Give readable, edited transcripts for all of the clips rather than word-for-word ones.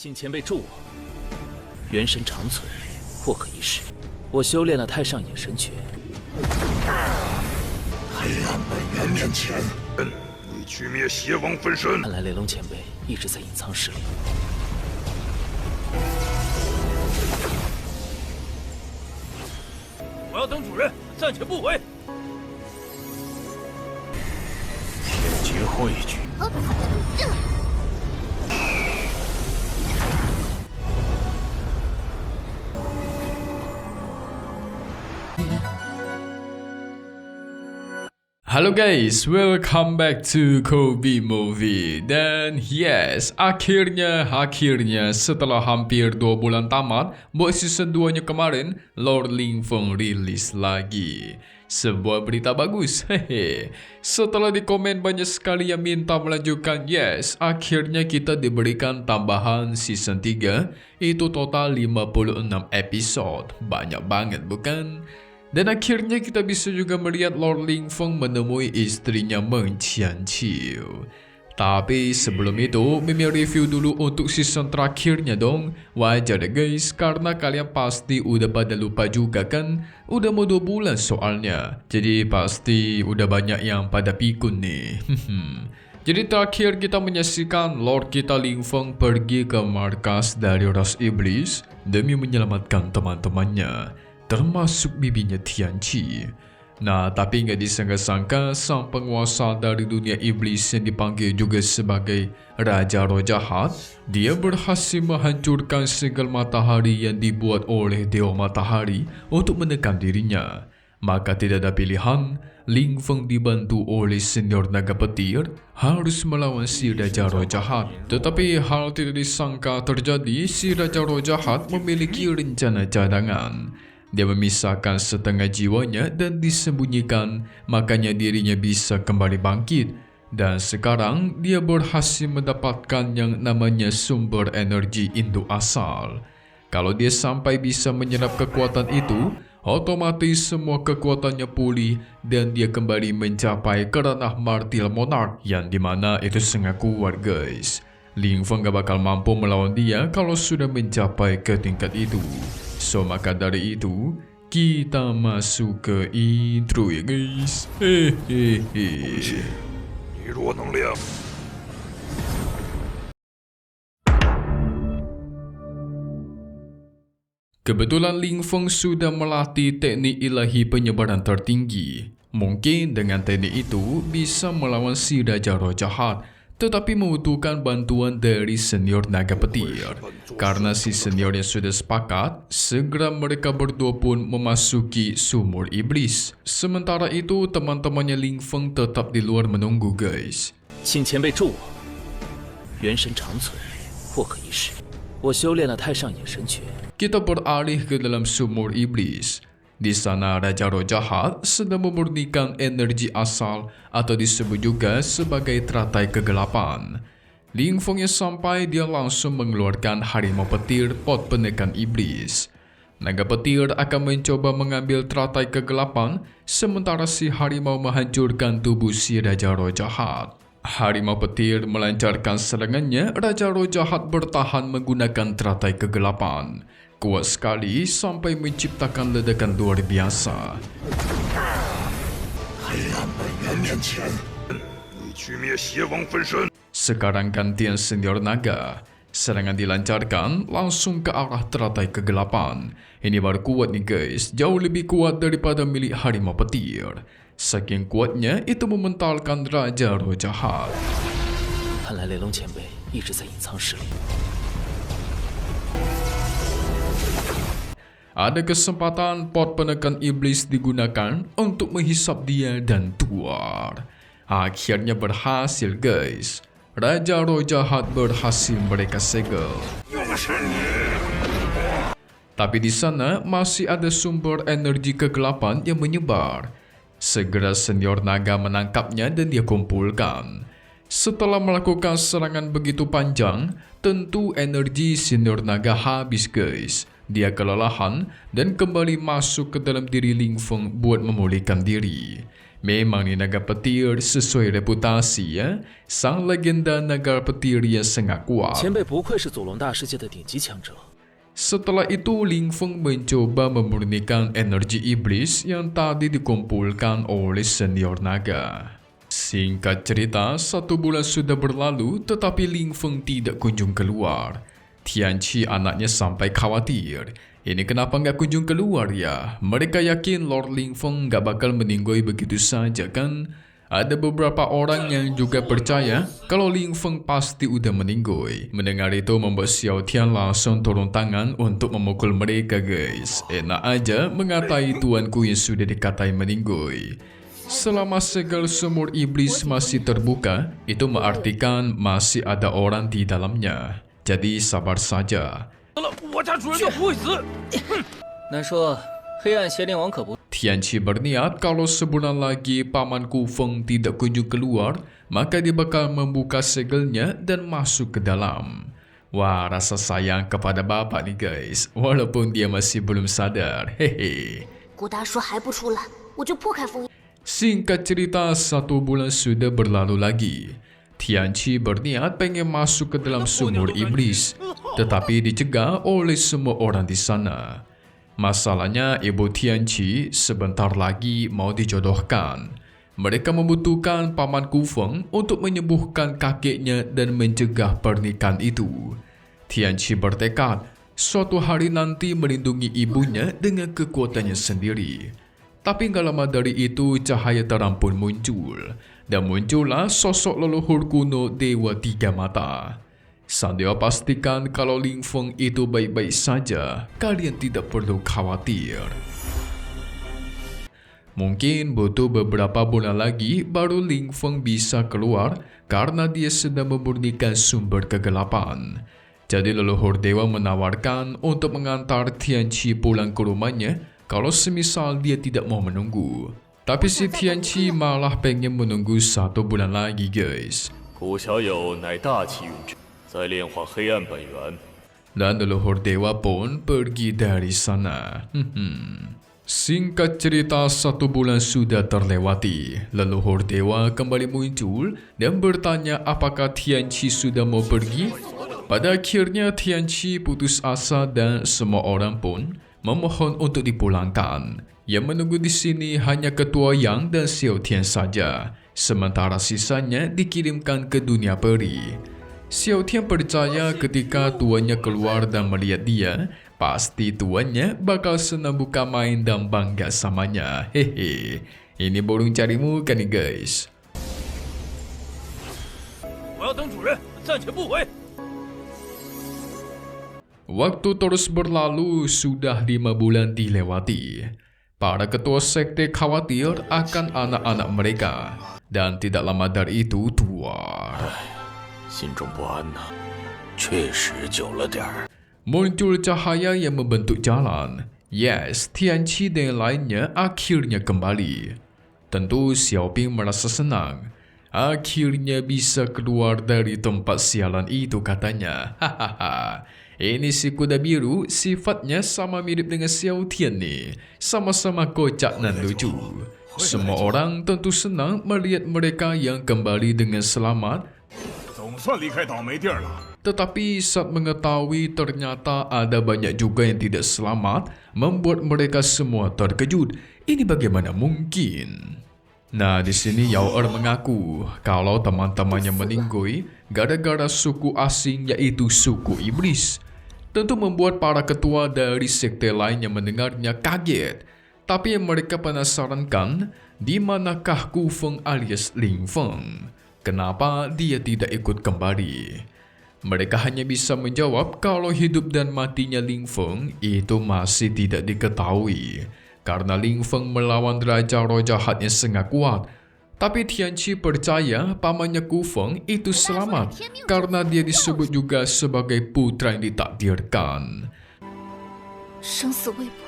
请前辈助我，元神长存，或可一世。我修炼了太上隐神诀。黑暗本源面前，你去灭邪王分身。看来雷龙前辈一直在隐藏实力。我要等主人，暂且不回。天劫汇聚。Halo guys, welcome back to Kobe Movie. Dan yes, akhirnya setelah hampir 2 bulan tamat, buat season 2-nya kemarin, Lord Lingfeng rilis lagi. Sebuah berita bagus, hehe. Setelah di komen banyak sekali yang minta melanjutkan, yes, akhirnya kita diberikan tambahan season 3, itu total 56 episode. Banyak banget bukan? Dan akhirnya kita bisa juga melihat Lord Lingfeng menemui istrinya Meng Qianqiu. Tapi sebelum itu, Mimi review dulu untuk season terakhirnya dong. Wajar deh guys, karena kalian pasti udah pada lupa juga kan. Udah mau 2 bulan soalnya. Jadi pasti udah banyak yang pada pikun nih. Jadi terakhir kita menyaksikan Lord kita Lingfeng pergi ke markas dari ras iblis demi menyelamatkan teman-temannya, termasuk bibinya Tianqi. Nah, tapi nggak disangka-sangka sang penguasa dari dunia iblis yang dipanggil juga sebagai Raja Roh Jahat, dia berhasil menghancurkan segel matahari yang dibuat oleh Dewa Matahari untuk menekan dirinya. Maka tidak ada pilihan, Lingfeng dibantu oleh senior naga petir harus melawan si Raja Roh Jahat. Tetapi hal tidak disangka terjadi, si Raja Roh Jahat memiliki rencana cadangan. Dia memisahkan setengah jiwanya dan disembunyikan, makanya dirinya bisa kembali bangkit. Dan sekarang dia berhasil mendapatkan yang namanya sumber energi induk asal. Kalau dia sampai bisa menyerap kekuatan itu, otomatis semua kekuatannya pulih dan dia kembali mencapai ke ranah Martial Monarch, yang dimana itu sangat kuat guys. Lingfeng gak bakal mampu melawan dia kalau sudah mencapai ke tingkat itu. So maka dari itu, kita masuk ke intro ya guys. Hehehe. 你若能量。 Kebetulan Lingfeng sudah melatih teknik ilahi penyebaran tertinggi. Mungkin dengan teknik itu bisa melawan si Raja Roh Jahat, tetapi membutuhkan bantuan dari senior naga petir. Karena si senior yang sudah sepakat, segera mereka berdua pun memasuki sumur iblis. Sementara itu, teman-temannya Lingfeng tetap di luar menunggu guys. 请前辈助我，元神长存，或可一世。我修炼了太上隐神诀。 Kita beralih ke dalam sumur iblis. Di sana Raja Roh Jahat sedang memurnikan energi asal atau disebut juga sebagai teratai kegelapan. Lingfeng yang sampai, dia langsung mengeluarkan harimau petir pot penekan iblis. Naga petir akan mencoba mengambil teratai kegelapan, sementara si harimau menghancurkan tubuh si Raja Roh Jahat. Harimau petir melancarkan serangannya, Raja Roh Jahat bertahan menggunakan teratai kegelapan. Kuat sekali sampai menciptakan ledakan luar biasa. Sekarang gantian senior naga. Serangan dilancarkan langsung ke arah teratai kegelapan. Ini baru kuat nih guys, jauh lebih kuat daripada milik harimau petir. Saking kuatnya itu mementalkan Raja Roh Jahat. 看来雷龙前辈一直在隐藏实力。 Ada kesempatan pot penekan iblis digunakan untuk menghisap dia dan keluar. Akhirnya berhasil guys. Raja Roh Jahat berhasil mereka segel. Tapi di sana masih ada sumber energi kegelapan yang menyebar. Segera senior naga menangkapnya dan dia kumpulkan. Setelah melakukan serangan begitu panjang, tentu energi senior naga habis guys. Dia kelelahan dan kembali masuk ke dalam diri Lingfeng buat memulihkan diri. Memang ni naga petir sesuai reputasi ya. Sang legenda naga petir yang sangat kuat. 前辈不愧是祖龙大世界的顶级强者。 Setelah itu, Ling Feng mencoba memurnikan energi iblis yang tadi dikumpulkan oleh senior naga. Singkat cerita, 1 bulan sudah berlalu tetapi Ling Feng tidak kunjung keluar. Tianqi anaknya sampai khawatir. Ini kenapa nggak kunjung keluar ya? Mereka yakin Lord Ling Feng nggak bakal meninggoy begitu saja kan? Ada beberapa orang yang juga percaya kalau Ling Feng pasti udah meninggoy. Mendengar itu membuat Xiao Tian langsung turun tangan untuk memukul mereka guys. Enak aja mengatai tuanku yang sudah dikatai meninggoy. Selama segel sumur iblis masih terbuka, itu mengartikan masih ada orang di dalamnya. Jadi sabar saja. 我家主人就不会死。难说，黑暗邪灵王可不。 Tianqi berniat kalau sebulan lagi Paman Ku Feng tidak kunjung keluar, maka dia bakal membuka segelnya dan masuk ke dalam. Wah, rasa sayang kepada bapak nih guys, walaupun dia masih belum sadar. Hehe. 顾大叔还不出来，我就破开封印。 Singkat cerita, 1 bulan sudah berlalu lagi. Tianqi berniat pengen masuk ke dalam sumur iblis, tetapi dicegah oleh semua orang di sana. Masalahnya, ibu Tianqi sebentar lagi mau dijodohkan. Mereka membutuhkan Paman Ku Feng untuk menyembuhkan kakeknya dan mencegah pernikahan itu. Tianqi bertekad suatu hari nanti melindungi ibunya dengan kekuatannya sendiri. Tapi gak lama dari itu, cahaya terang pun muncul. Dan muncullah sosok leluhur kuno Dewa Tiga Mata. Sang dewa pastikan kalau Ling Feng itu baik-baik saja. Kalian tidak perlu khawatir. Mungkin butuh beberapa bulan lagi baru Ling Feng bisa keluar karena dia sedang memurnikan sumber kegelapan. Jadi leluhur dewa menawarkan untuk mengantar Tianqi pulang ke rumahnya kalau semisal dia tidak mau menunggu. Tapi si Tianqi malah pengen menunggu 1 bulan lagi guys. 古小友乃大气运之，在炼化黑暗本源。 Dan leluhur dewa pun pergi dari sana. Singkat cerita, 1 bulan sudah terlewati. Leluhur dewa kembali muncul dan bertanya apakah Tianqi sudah mau pergi. Pada akhirnya Tianqi putus asa dan semua orang pun memohon untuk dipulangkan. Yang menunggu di sini hanya Ketua Yang dan Xiao Tian saja. Sementara sisanya dikirimkan ke dunia peri. Xiao Tian percaya ketika tuannya keluar dan melihat dia, pasti tuannya bakal senang buka main dan bangga samanya. Hehe, ini burung cari muka nih guys. 我要等主人，暂且不回。 Waktu terus berlalu, sudah 5 bulan dilewati. Para ketua sekte khawatir akan anak-anak mereka. Dan tidak lama dari itu, tua. 心中不安呐，确实久了点儿。 Muncul cahaya yang membentuk jalan. Yes, Tianqi dan lainnya akhirnya kembali. Tentu Xiaoping merasa senang. Akhirnya bisa keluar dari tempat sialan itu katanya. Hahaha. Ini si kuda biru sifatnya sama mirip dengan Xiao Tian nih. Sama-sama kocak dan lucu. Semua orang tentu senang melihat mereka yang kembali dengan selamat. 总算离开倒霉地儿了。 Tetapi saat mengetahui ternyata ada banyak juga yang tidak selamat, membuat mereka semua terkejut. Ini bagaimana mungkin? Nah, di sini Yao Er mengaku kalau teman-temannya meninggoy gara-gara suku asing yaitu suku iblis. Tentu membuat para ketua dari sekte lain yang mendengarnya kaget. Tapi yang mereka penasaran kan, di manakah Ku Feng alias Ling Feng? Kenapa dia tidak ikut kembali? Mereka hanya bisa menjawab kalau hidup dan matinya Ling Feng itu masih tidak diketahui. Karena Ling Feng melawan Raja Roh Jahat yang sangat kuat. Tapi Tianqi percaya pamannya Ku Feng itu selamat karena dia disebut juga sebagai putra yang ditakdirkan. 生死未卜，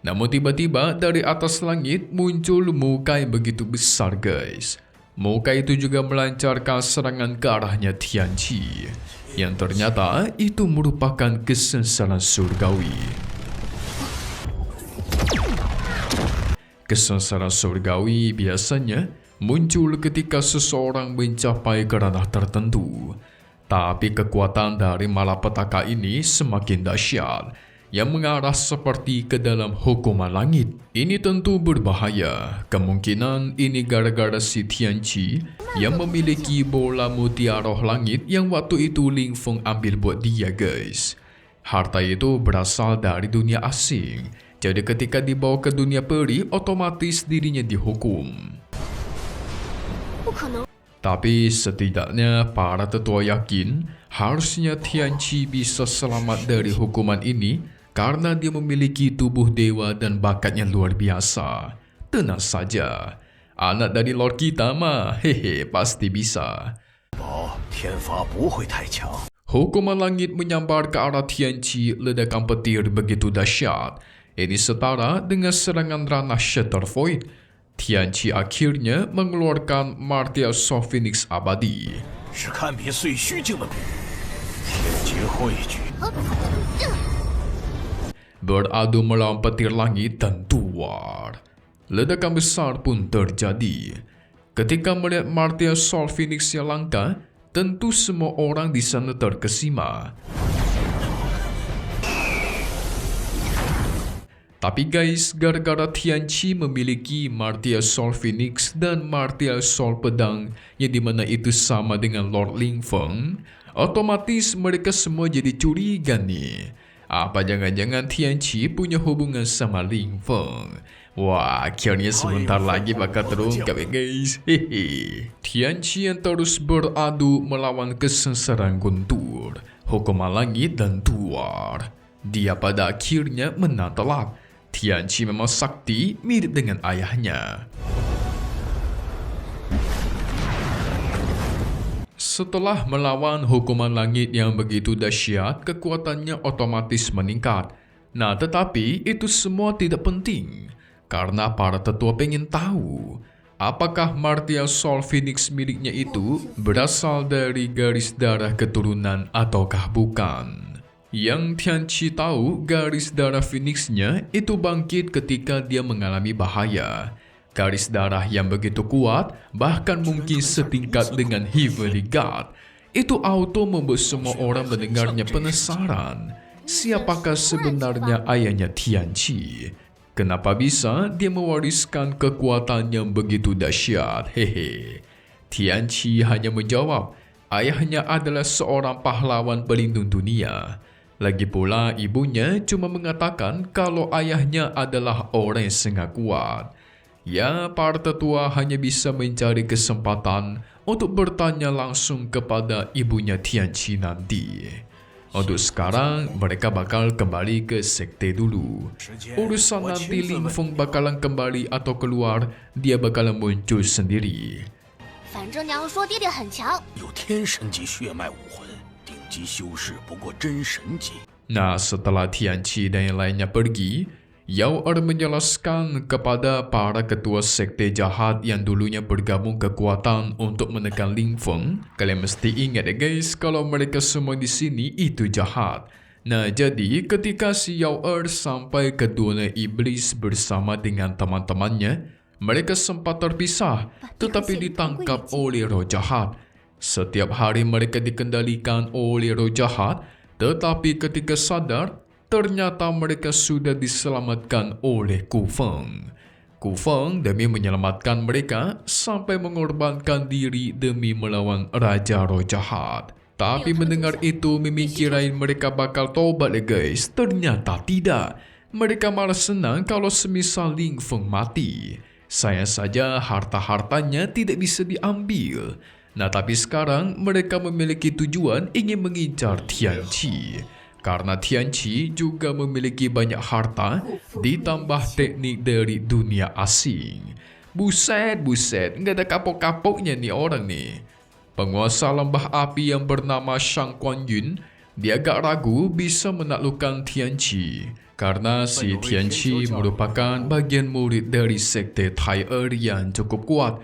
Namun tiba-tiba dari atas langit muncul muka yang begitu besar guys. Muka itu juga melancarkan serangan ke arahnya Tianqi. Yang ternyata itu merupakan kesensaran surgawi. Kesengsaraan surgawi biasanya muncul ketika seseorang mencapai ke ranah tertentu. Tapi kekuatan dari malapetaka ini semakin dahsyat, yang mengarah seperti ke dalam hukuman langit. Ini tentu berbahaya. Kemungkinan ini gara-gara si Tianqi yang memiliki bola mutiara roh langit yang waktu itu Ling Feng ambil buat dia, guys. Harta itu berasal dari dunia asing. Jadi ketika dibawa ke dunia peri, otomatis dirinya dihukum. 不可能， Tapi setidaknya para tetua yakin harusnya Tianqi bisa selamat dari hukuman ini karena dia memiliki tubuh dewa dan bakatnya luar biasa. Tenang saja, anak dari Lord kita mah, hehe, pasti bisa. 宝天罚不会太强。 Hukuman langit menyambar ke arah Tianqi, ledakan petir begitu dahsyat. Ini setara dengan serangan ranah Shatter Void. Tianqi akhirnya mengeluarkan Martial Sword Phoenix abadi. 是堪比碎虚境的天劫汇聚。 Beradu melawan petir langit dan tuar. Ledakan besar pun terjadi. Ketika melihat Martial Sword Phoenix yang langka, tentu semua orang di sana terkesima. Tapi guys, gara-gara Tianqi memiliki Martial Sword Phoenix dan Martial Sword Pedang yang dimana itu sama dengan Lord Ling Feng, otomatis mereka semua jadi curiga nih. Apa jangan-jangan Tianqi punya hubungan sama Ling Feng? Wah, akhirnya sebentar lagi bakal terungkap ya guys. Hehe. Tianqi yang terus beradu melawan kesengsaraan guntur, hukuman langit dan tuar. Dia pada akhirnya menang telak. Tianqi memang sakti mirip dengan ayahnya. Setelah melawan hukuman langit yang begitu dahsyat, kekuatannya otomatis meningkat. Nah, tetapi itu semua tidak penting. Karena para tetua pengen tahu, apakah Martial Sword Phoenix miliknya itu berasal dari garis darah keturunan ataukah bukan. Yang Tianqi tahu, garis darah Phoenix-nya itu bangkit ketika dia mengalami bahaya. Garis darah yang begitu kuat, bahkan mungkin setingkat dengan Heavenly God. Itu auto membuat semua orang mendengarnya penasaran. Siapakah sebenarnya ayahnya Tianqi? Kenapa bisa dia mewariskan kekuatan yang begitu dahsyat? Hehe. Tianqi hanya menjawab, ayahnya adalah seorang pahlawan pelindung dunia. Lagi pula ibunya cuma mengatakan kalau ayahnya adalah orang yang sangat kuat. Ya, para tetua hanya bisa mencari kesempatan untuk bertanya langsung kepada ibunya Tianqi nanti. Untuk sekarang, mereka bakal kembali ke sekte dulu. Urusan nanti Ling Feng bakalan kembali atau keluar, dia bakalan muncul sendiri. 反正娘说爹爹很强， 有天神级血脉武魂，顶级修士不过真神级。 Nah, setelah Tianqi dan yang lainnya pergi, Yao Er menjelaskan kepada para ketua sekte jahat yang dulunya bergabung kekuatan untuk menekan Ling Feng. Kalian mesti ingat ya guys, kalau mereka semua di sini itu jahat. Nah, jadi ketika si Yao Er sampai ke dunia iblis bersama dengan teman-temannya, mereka sempat terpisah, tetapi ditangkap oleh roh jahat. Setiap hari mereka dikendalikan oleh roh jahat, tetapi ketika sadar, ternyata mereka sudah diselamatkan oleh Ku Feng. Ku Feng demi menyelamatkan mereka sampai mengorbankan diri demi melawan Raja Roh Jahat. Tapi mendengar itu, Mimi kirain mereka bakal tobat ya guys. Ternyata tidak. Mereka malah senang kalau semisal Ling Feng mati. Sayang saja harta-hartanya tidak bisa diambil. Nah, tapi sekarang mereka memiliki tujuan ingin mengincar Tianqi. Karena Tianqi juga memiliki banyak harta, ditambah teknik dari dunia asing. Buset, nggak ada kapok-kapoknya nih orang nih. Penguasa lembah api yang bernama Shang Kuan-yun, dia agak ragu bisa menaklukkan Tianqi. Karena si Tianqi merupakan bagian murid dari sekte Tai Er yang cukup kuat.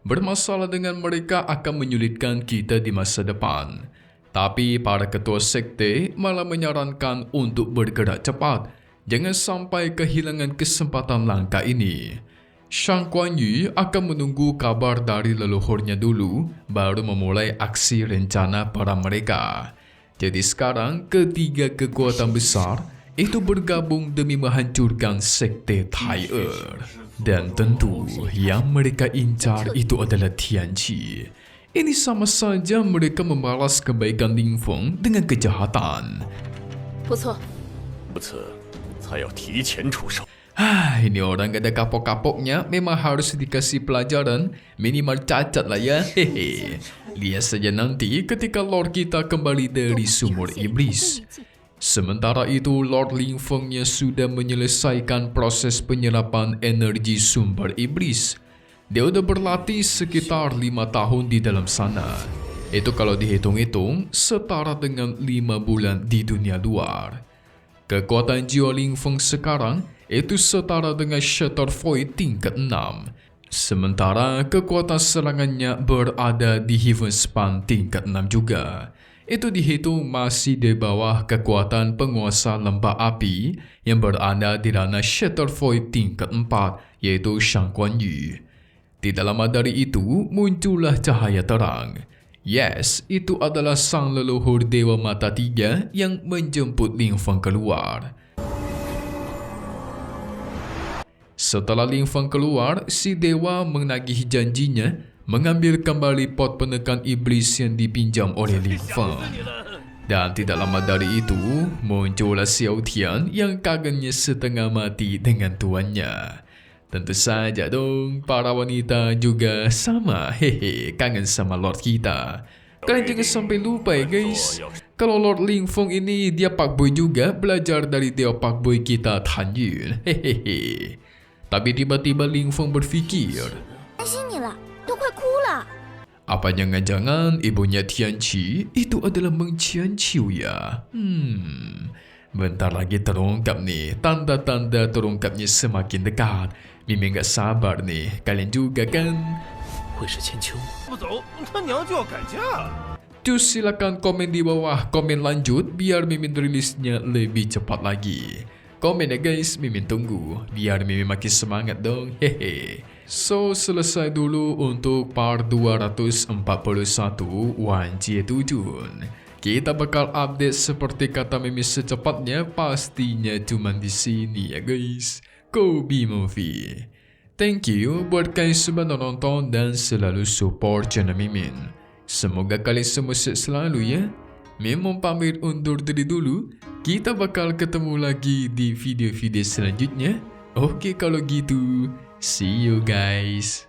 Bermasalah dengan mereka akan menyulitkan kita di masa depan. Tapi para ketua sekte malah menyarankan untuk bergerak cepat. Jangan sampai kehilangan kesempatan langka ini. Shang Kuan Yu akan menunggu kabar dari leluhurnya dulu baru memulai aksi rencana perang mereka. Jadi sekarang ketiga kekuatan besar itu bergabung demi menghancurkan sekte Tai Dan tentu yang mereka incar itu adalah Tianqi. Ini sama saja mereka membalas kebaikan Ling Feng dengan kejahatan. 不错，如此，才要提前出手。 Ini orang gak ada kapok-kapoknya memang harus dikasih pelajaran minimal cacat lah ya. Hehe. Lihat saja nanti ketika Lord kita kembali dari sumur iblis. Sementara itu Lord Ling Fengnya sudah menyelesaikan proses penyerapan energi sumber iblis. Dia udah berlatih sekitar 5 tahun di dalam sana. Itu kalau dihitung-hitung setara dengan 5 bulan di dunia luar. Kekuatan jiwa Ling Feng sekarang itu setara dengan Shatter Void tingkat 6. Sementara kekuatan serangannya berada di Heaven Span tingkat 6 juga. Itu dihitung masih di bawah kekuatan penguasa lembah api yang berada di ranah Shatter Void tingkat 4 yaitu Shang Kuan Yu. Tidak lama dari itu muncullah cahaya terang. Yes, itu adalah sang leluhur Dewa Mata Tiga yang menjemput Ling Feng keluar. Setelah Ling Feng keluar, si Dewa menagih janjinya mengambil kembali pot penekan iblis yang dipinjam oleh Ling Feng. Dan tidak lama dari itu, muncullah Xiao Tian yang kangennya setengah mati dengan tuannya. Tentu saja dong, para wanita juga sama, hehe, kangen sama Lord kita. Kalian jangan sampai lupa ya guys, kalau Lord Ling Feng ini dia Pak Boy juga belajar dari Dewa Pak Boy kita Tan Yun, hehehe. Tapi tiba-tiba Ling Feng berfikir, 担心你了，都快哭了。 apa jangan-jangan ibunya Tianqi itu adalah Meng Qianqiu ya? Bentar lagi terungkap nih, tanda-tanda terungkapnya semakin dekat. Mimin gak sabar nih, kalian juga kan? 会是千秋吗？ 不走，他娘就要改嫁。 Cus silakan komen di bawah, komen lanjut biar Mimin rilisnya lebih cepat lagi. Komen ya guys, Mimin tunggu biar Mimin makin semangat dong. Hehe. So selesai dulu untuk part 241 Wan Jie Tujun. Kita bakal update seperti kata Mimin secepatnya, pastinya cuma di sini ya guys. Kobe Movie. Thank you buat kalian semua nonton dan selalu support channel Mimin. Semoga kalian semua sehat selalu ya. Mimin pamit undur diri dulu. Kita bakal ketemu lagi di video-video selanjutnya. Oke kalau gitu, see you guys.